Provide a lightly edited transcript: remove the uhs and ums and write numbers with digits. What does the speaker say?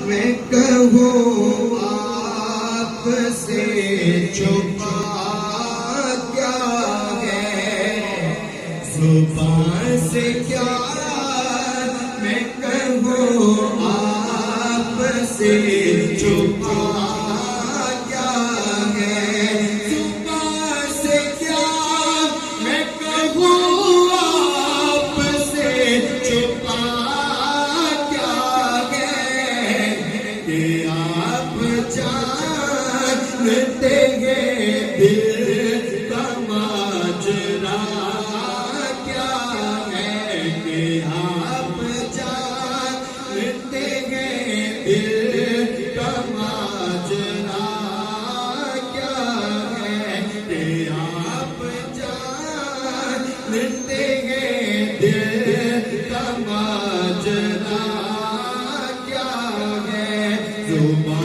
میں کہوں آپ سے چھپا کیا ہے، زبان سے کیا میں کہوں آپ سے چھپا کیا ہے، زبان سے کیا میں کہوں آپ سے چھپا کہ آپ جانتے ہیں دل کا ماجرا کیا ہے، کہ آپ جانتے ہیں دل کا ماجرا کیا ہے، کہ آپ جانتے ہیں دل کا ماجرا کیا ہے، زبان